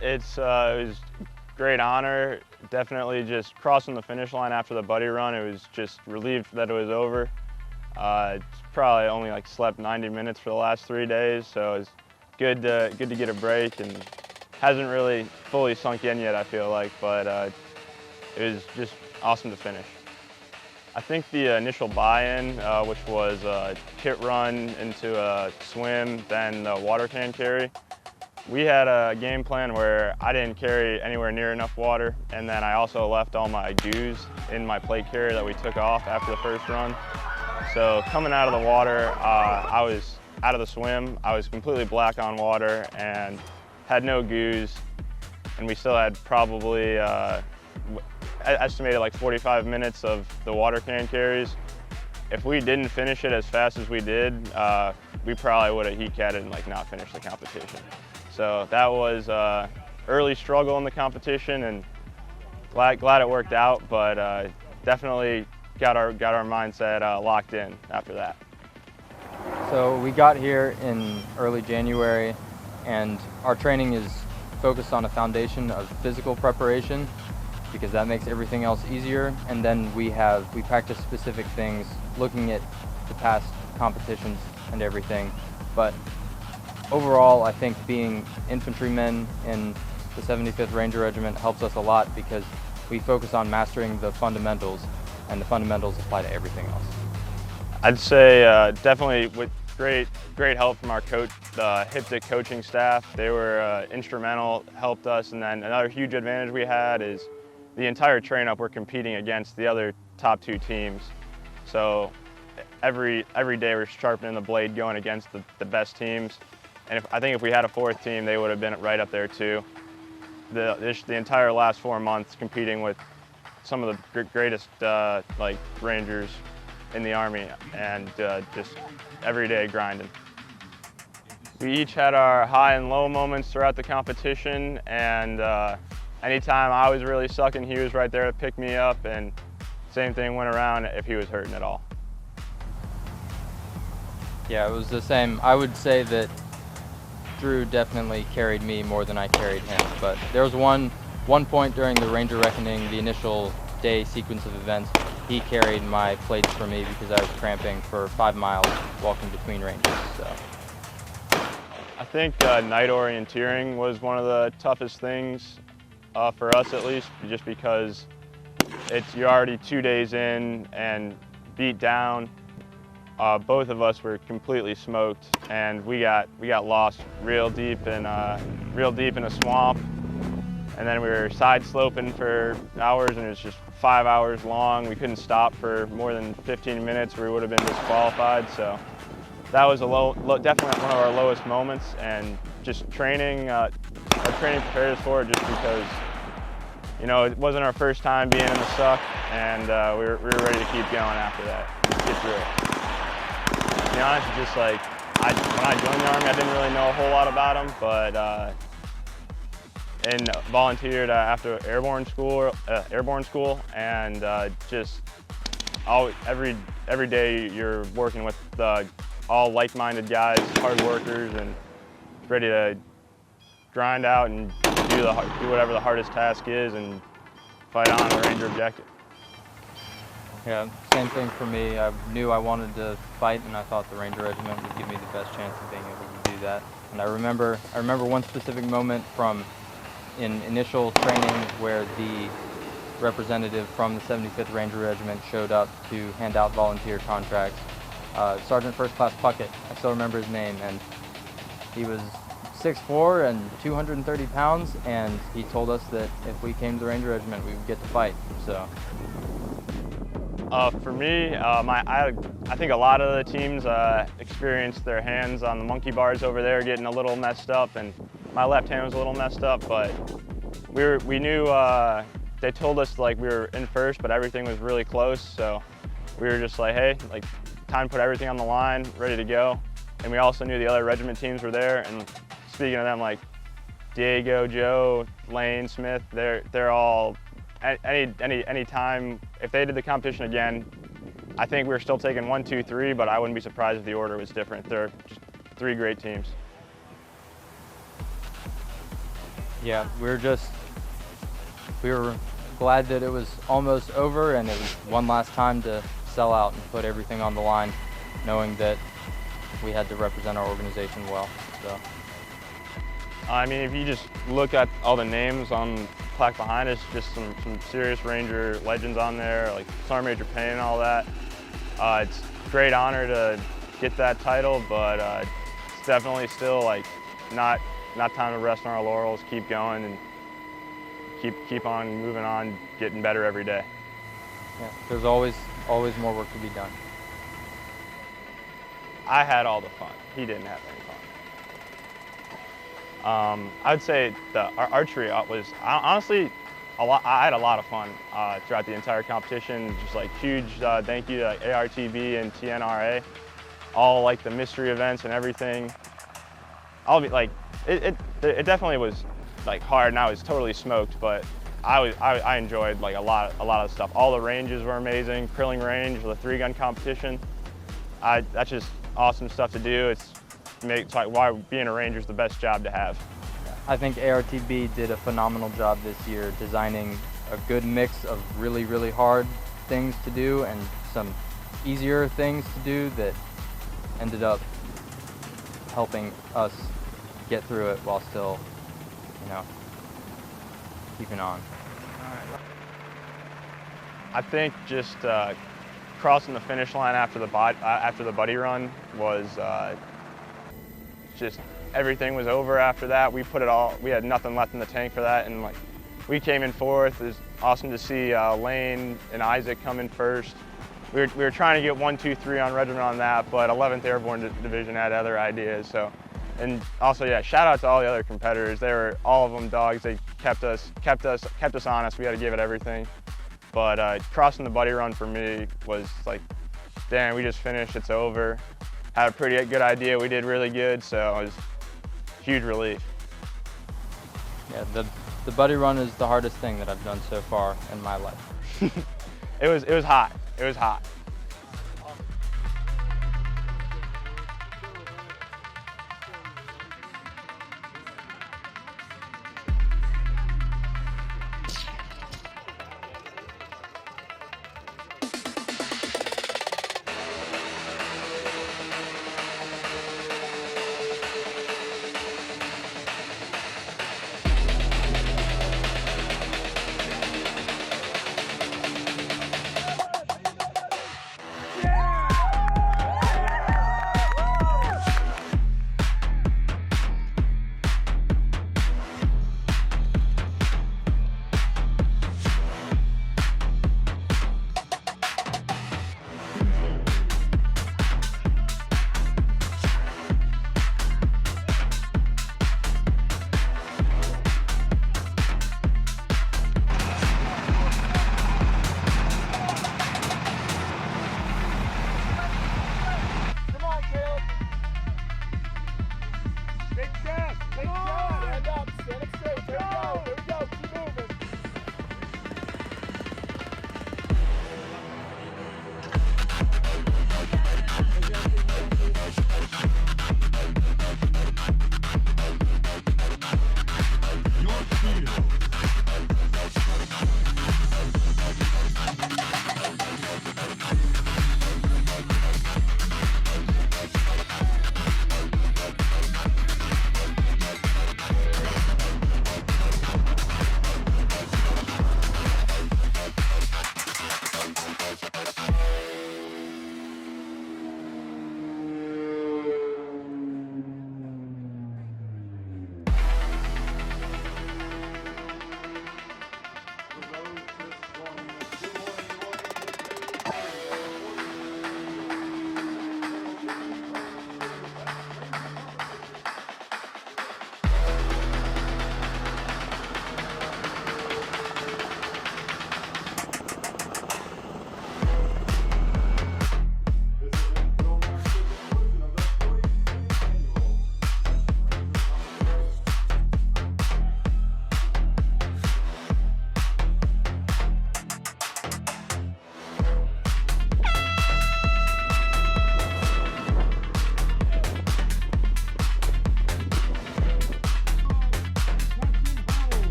It was a great honor. Definitely just crossing the finish line after the buddy run. It was just relieved that it was over. It's probably only like slept 90 minutes for the last 3 days, so it's good to get a break, and hasn't really fully sunk in yet, I feel like, but it was just awesome to finish. I think the initial buy-in, which was a kit run into a swim, then the water can carry, we had a game plan where I didn't carry anywhere near enough water, and then I also left all my goos in my plate carrier that we took off after the first run. So coming out of the water, I was out of the swim. I was completely black on water and had no goos, and we still had probably estimated like 45 minutes of the water can carries. If we didn't finish it as fast as we did, we probably would have heat catted and like not finished the competition. So that was early struggle in the competition, and glad it worked out, but definitely got our mindset locked in after that. So we got here in early January, and our training is focused on a foundation of physical preparation because that makes everything else easier. And then we practice specific things, looking at the past competitions and everything. But overall, I think being infantrymen in the 75th Ranger Regiment helps us a lot because we focus on mastering the fundamentals, and the fundamentals apply to everything else. I'd say definitely with great help from our coach, the HIPDIC coaching staff. They were instrumental, helped us, and then another huge advantage we had is the entire train up we're competing against the other top 2 teams. So every day we're sharpening the blade going against the best teams. And I think if we had a 4th team, they would have been right up there too. The entire last 4 months competing with some of the greatest like Rangers in the Army, and just every day grinding. We each had our high and low moments throughout the competition, and anytime I was really sucking, he was right there to pick me up, and same thing went around if he was hurting at all. Yeah, it was the same. I would say that Drew definitely carried me more than I carried him, but there was one point during the Ranger Reckoning, the initial day sequence of events, he carried my plates for me because I was cramping for 5 miles walking between ranges. So I think night orienteering was one of the toughest things for us, at least, just because you're already 2 days in and beat down. Both of us were completely smoked, and we got lost real deep in a swamp, and then we were side sloping for hours, and it was just 5 hours long. We couldn't stop for more than 15 minutes, or we would have been disqualified. So that was definitely one of our lowest moments, and just training. Our training prepared us for it, just because it wasn't our first time being in the suck, and we were ready to keep going after that. Just get through it. To be honest, it's just like when I joined the Army, I didn't really know a whole lot about them, but and volunteered after airborne school, and just every day you're working with all like-minded guys, hard workers, and ready to grind out and do whatever the hardest task is and fight on the Ranger objective. yeah, same thing for me. I knew I wanted to fight, and I thought the Ranger Regiment would give me the best chance of being able to do that. And I remember one specific moment in initial training where the representative from the 75th Ranger Regiment showed up to hand out volunteer contracts. Sergeant First Class Puckett, I still remember his name, and he was 6'4" and 230 pounds, and he told us that if we came to the Ranger Regiment, we would get to fight. So. For me, I think a lot of the teams experienced their hands on the monkey bars over there getting a little messed up, and my left hand was a little messed up, but we knew they told us like we were in first, but everything was really close, so we were just like, hey, like time to put everything on the line, ready to go. And we also knew the other regiment teams were there, and speaking of them, like Diego, Joe, Lane, Smith, they're all any time if they did the competition again, I think we're still taking 1, 2, 3, but I wouldn't be surprised if the order was different. They're just 3 great teams. Yeah, we were glad that it was almost over and it was one last time to sell out and put everything on the line, knowing that we had to represent our organization well. So. I mean, if you just look at all the names on the plaque behind us, just some serious Ranger legends on there, like Sergeant Major Payne and all that. It's a great honor to get that title, but it's definitely still like not time to rest on our laurels. Keep going and keep on moving on, getting better every day. Yeah, there's always more work to be done. I had all the fun. He didn't have any fun. I would say our archery was honestly a lot. I had a lot of fun throughout the entire competition. Just like huge thank you to like, ARTB and TNRA, all like the mystery events and everything. I'll be like, it definitely was like hard, and I was totally smoked, but I enjoyed like a lot of stuff. All the ranges were amazing. Krilling Range, the 3-gun competition. That's just awesome stuff to do. It's like why being a Ranger is the best job to have. I think ARTB did a phenomenal job this year designing a good mix of really, really hard things to do and some easier things to do that ended up helping us get through it while still, keeping on. I think just crossing the finish line after the buddy run was just everything was over after that. We had nothing left in the tank for that, and like we came in fourth. It was awesome to see Lane and Isaac come in first. We were trying to get 1, 2, 3 on regiment on that, but 11th Airborne Division had other ideas. So, and also yeah, shout out to all the other competitors. They were all of them dogs. They kept us honest. We had to give it everything. But crossing the buddy run for me was like, damn, we just finished. It's over. Had a pretty good idea. We did really good, so it was a huge relief. Yeah, the buddy run is the hardest thing that I've done so far in my life. It was hot. It was hot.